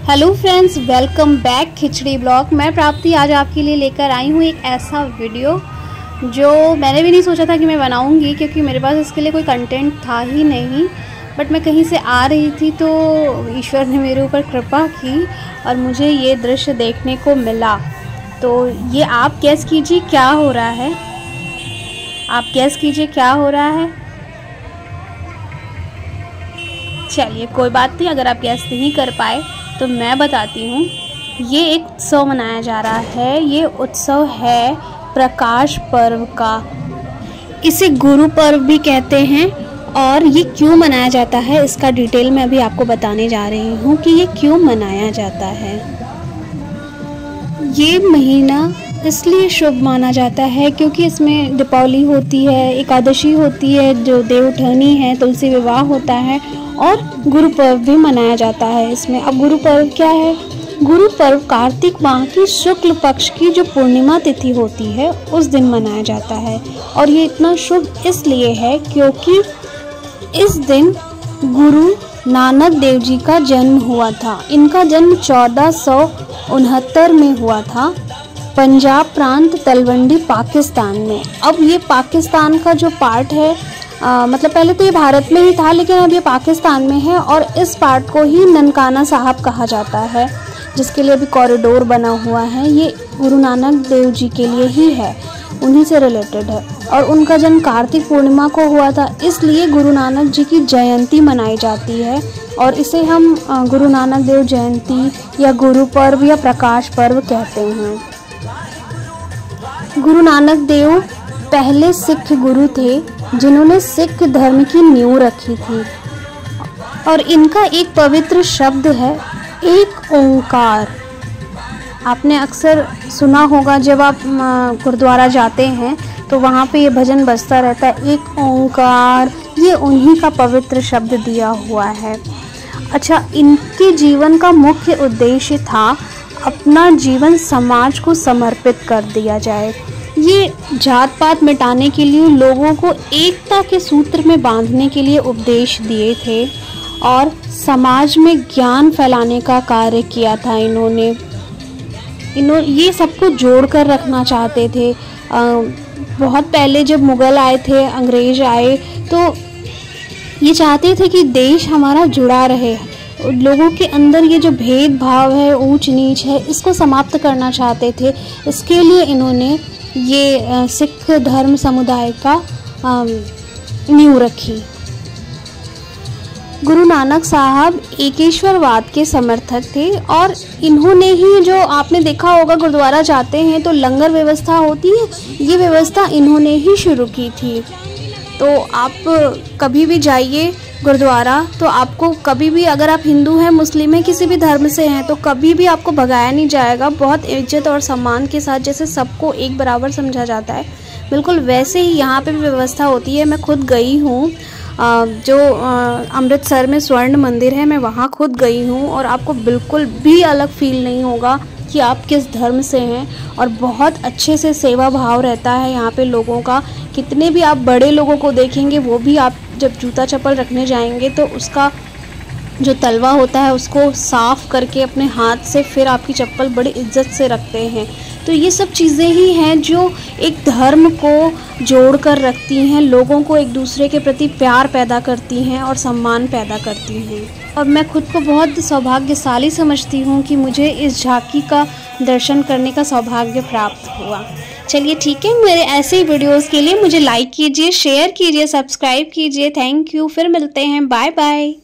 Hello friends, welcome back खिचड़ी blog. मैं प्राप्ति आज आपके लिए लेकर आई हूँ एक ऐसा वीडियो जो मैंने भी नहीं सोचा था कि मैं बनाऊँगी, क्योंकि मेरे पास इसके लिए कोई कंटेंट था ही नहीं। बट मैं कहीं से आ रही थी तो ईश्वर ने मेरे ऊपर कृपा की और मुझे ये दृश्य देखने को मिला। तो ये आप गैस कीजिए क्या हो रहा है, आप गैस कीजिए क्या हो रहा है। चलिए कोई बात नहीं, अगर आप गैस नहीं कर पाए तो मैं बताती हूँ। ये एक उत्सव मनाया जा रहा है। ये उत्सव है प्रकाश पर्व का। इसे गुरु पर्व भी कहते हैं। और ये क्यों मनाया जाता है इसका डिटेल मैं अभी आपको बताने जा रही हूँ कि ये क्यों मनाया जाता है। ये महीना इसलिए शुभ माना जाता है क्योंकि इसमें दीपावली होती है, एकादशी होती है जो देवउठनी है, तुलसी विवाह होता है और गुरु पर्व भी मनाया जाता है इसमें। अब गुरु पर्व क्या है? गुरु पर्व कार्तिक माह की शुक्ल पक्ष की जो पूर्णिमा तिथि होती है उस दिन मनाया जाता है। और ये इतना शुभ इसलिए है क्योंकि इस दिन गुरु नानक देव जी का जन्म हुआ था। इनका जन्म 1469 में हुआ था, पंजाब प्रांत तलवंडी पाकिस्तान में। अब ये पाकिस्तान का जो पार्ट है, मतलब पहले तो ये भारत में ही था लेकिन अब ये पाकिस्तान में है और इस पार्ट को ही ननकाना साहब कहा जाता है, जिसके लिए अभी कॉरिडोर बना हुआ है। ये गुरु नानक देव जी के लिए ही है, उन्हीं से रिलेटेड है। और उनका जन्म कार्तिक पूर्णिमा को हुआ था, इसलिए गुरु नानक जी की जयंती मनाई जाती है और इसे हम गुरु नानक देव जयंती या गुरु पर्व या प्रकाश पर्व कहते हैं। गुरु नानक देव पहले सिख गुरु थे जिन्होंने सिख धर्म की नींव रखी थी। और इनका एक पवित्र शब्द है एक ओंकार। आपने अक्सर सुना होगा जब आप गुरुद्वारा जाते हैं तो वहाँ पे ये भजन बजता रहता है, एक ओंकार। ये उन्हीं का पवित्र शब्द दिया हुआ है। अच्छा, इनके जीवन का मुख्य उद्देश्य था अपना जीवन समाज को समर्पित कर दिया जाए। ये जात पात मिटाने के लिए, लोगों को एकता के सूत्र में बांधने के लिए उपदेश दिए थे और समाज में ज्ञान फैलाने का कार्य किया था इन्होंने। ये सबको जोड़कर रखना चाहते थे। बहुत पहले जब मुग़ल आए थे, अंग्रेज आए, तो ये चाहते थे कि देश हमारा जुड़ा रहे। लोगों के अंदर ये जो भेदभाव है, ऊंच नीच है, इसको समाप्त करना चाहते थे। इसके लिए इन्होंने ये सिख धर्म समुदाय का नींव रखी। गुरु नानक साहब एकेश्वरवाद के समर्थक थे और इन्होंने ही, जो आपने देखा होगा गुरुद्वारा जाते हैं तो लंगर व्यवस्था होती है, ये व्यवस्था इन्होंने ही शुरू की थी। तो आप कभी भी जाइए गुरुद्वारा तो आपको कभी भी, अगर आप हिंदू हैं, मुस्लिम हैं, किसी भी धर्म से हैं, तो कभी भी आपको भगाया नहीं जाएगा। बहुत इज्जत और सम्मान के साथ, जैसे सबको एक बराबर समझा जाता है, बिल्कुल वैसे ही यहाँ पे भी व्यवस्था होती है। मैं खुद गई हूँ, जो अमृतसर में स्वर्ण मंदिर है, मैं वहाँ खुद गई हूँ और आपको बिल्कुल भी अलग फील नहीं होगा कि आप किस धर्म से हैं। और बहुत अच्छे से सेवा भाव रहता है यहाँ पे लोगों का। कितने भी आप बड़े लोगों को देखेंगे, वो भी आप जब जूता चप्पल रखने जाएंगे तो उसका जो तलवा होता है उसको साफ़ करके अपने हाथ से फिर आपकी चप्पल बड़ी इज्जत से रखते हैं। तो ये सब चीज़ें ही हैं जो एक धर्म को जोड़ कर रखती हैं, लोगों को एक दूसरे के प्रति प्यार पैदा करती हैं और सम्मान पैदा करती हैं। और मैं खुद को बहुत सौभाग्यशाली समझती हूँ कि मुझे इस झांकी का दर्शन करने का सौभाग्य प्राप्त हुआ। चलिए ठीक है, मेरे ऐसे ही वीडियोज़ के लिए मुझे लाइक कीजिए, शेयर कीजिए, सब्सक्राइब कीजिए। थैंक यू, फिर मिलते हैं, बाय बाय।